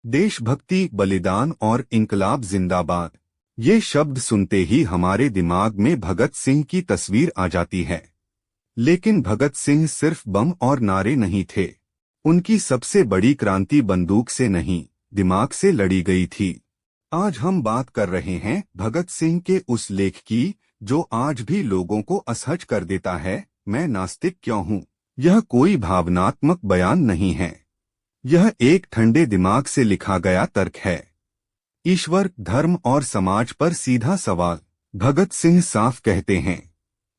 देशभक्ति, बलिदान और इंकलाब जिंदाबाद, ये शब्द सुनते ही हमारे दिमाग में भगत सिंह की तस्वीर आ जाती है। लेकिन भगत सिंह सिर्फ बम और नारे नहीं थे। उनकी सबसे बड़ी क्रांति बंदूक से नहीं, दिमाग से लड़ी गई थी। आज हम बात कर रहे हैं भगत सिंह के उस लेख की जो आज भी लोगों को असहज कर देता है, मैं नास्तिक क्यों हूँ। यह कोई भावनात्मक बयान नहीं है, यह एक ठंडे दिमाग से लिखा गया तर्क है। ईश्वर, धर्म और समाज पर सीधा सवाल। भगत सिंह साफ कहते हैं,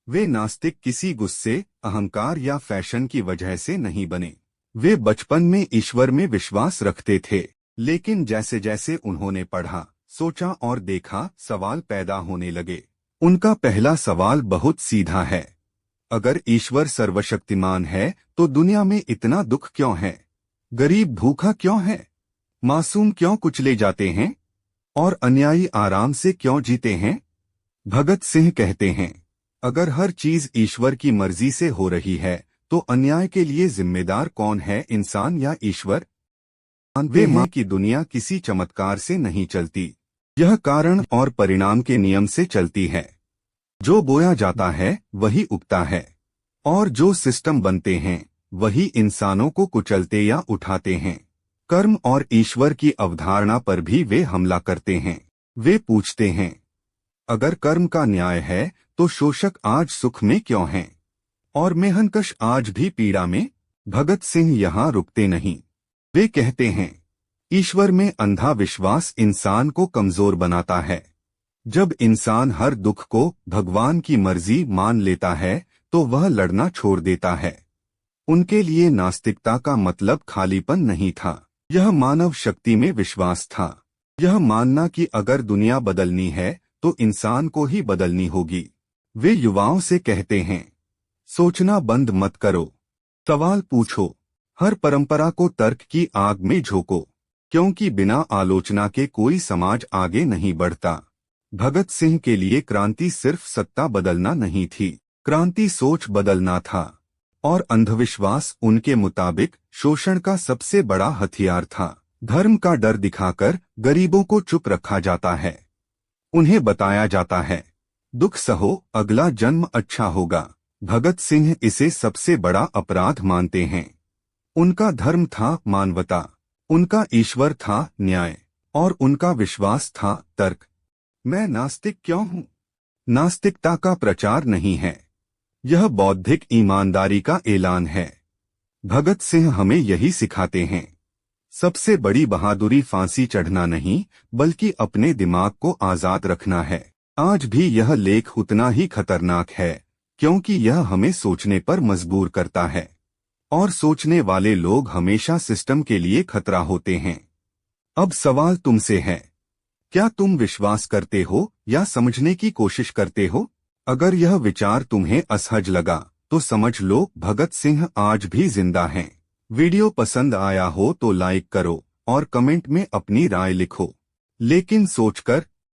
वे नास्तिक किसी गुस्से, अहंकार या फैशन की वजह से नहीं बने। वे बचपन में ईश्वर में विश्वास रखते थे, लेकिन जैसे जैसे उन्होंने पढ़ा, सोचा और देखा, सवाल पैदा होने लगे। उनका पहला सवाल बहुत सीधा है, अगर ईश्वर सर्वशक्तिमान है तो दुनिया में इतना दुख क्यों है? गरीब भूखा क्यों है? मासूम क्यों कुचले जाते हैं? और अन्यायी आराम से क्यों जीते हैं? भगत सिंह कहते हैं, अगर हर चीज ईश्वर की मर्जी से हो रही है तो अन्याय के लिए जिम्मेदार कौन है, इंसान या ईश्वर? वे मां की दुनिया किसी चमत्कार से नहीं चलती, यह कारण और परिणाम के नियम से चलती है। जो बोया जाता है वही उगता है, और जो सिस्टम बनते हैं वही इंसानों को कुचलते या उठाते हैं। कर्म और ईश्वर की अवधारणा पर भी वे हमला करते हैं। वे पूछते हैं, अगर कर्म का न्याय है तो शोषक आज सुख में क्यों हैं, और मेहनकश आज भी पीड़ा में? भगत सिंह यहाँ रुकते नहीं। वे कहते हैं, ईश्वर में अंधा विश्वास इंसान को कमजोर बनाता है। जब इंसान हर दुख को भगवान की मर्जी मान लेता है तो वह लड़ना छोड़ देता है। उनके लिए नास्तिकता का मतलब खालीपन नहीं था, यह मानव शक्ति में विश्वास था। यह मानना कि अगर दुनिया बदलनी है तो इंसान को ही बदलनी होगी। वे युवाओं से कहते हैं, सोचना बंद मत करो, सवाल पूछो, हर परंपरा को तर्क की आग में झोंको, क्योंकि बिना आलोचना के कोई समाज आगे नहीं बढ़ता। भगत सिंह के लिए क्रांति सिर्फ सत्ता बदलना नहीं थी, क्रांति सोच बदलना था। और अंधविश्वास उनके मुताबिक शोषण का सबसे बड़ा हथियार था। धर्म का डर दिखाकर गरीबों को चुप रखा जाता है। उन्हें बताया जाता है, दुख सहो, अगला जन्म अच्छा होगा। भगत सिंह इसे सबसे बड़ा अपराध मानते हैं। उनका धर्म था मानवता, उनका ईश्वर था न्याय, और उनका विश्वास था तर्क। मैं नास्तिक क्यों हूँ? नास्तिकता का प्रचार नहीं है, यह बौद्धिक ईमानदारी का ऐलान है। भगत सिंह हमें यही सिखाते हैं। सबसे बड़ी बहादुरी फांसी चढ़ना नहीं, बल्कि अपने दिमाग को आजाद रखना है। आज भी यह लेख उतना ही खतरनाक है, क्योंकि यह हमें सोचने पर मजबूर करता है, और सोचने वाले लोग हमेशा सिस्टम के लिए खतरा होते हैं। अब सवाल तुमसे है, क्या तुम विश्वास करते हो या समझने की कोशिश करते हो? अगर यह विचार तुम्हें असहज लगा तो समझ लो, भगत सिंह आज भी जिंदा हैं। वीडियो पसंद आया हो तो लाइक करो और कमेंट में अपनी राय लिखो, लेकिन सोचकर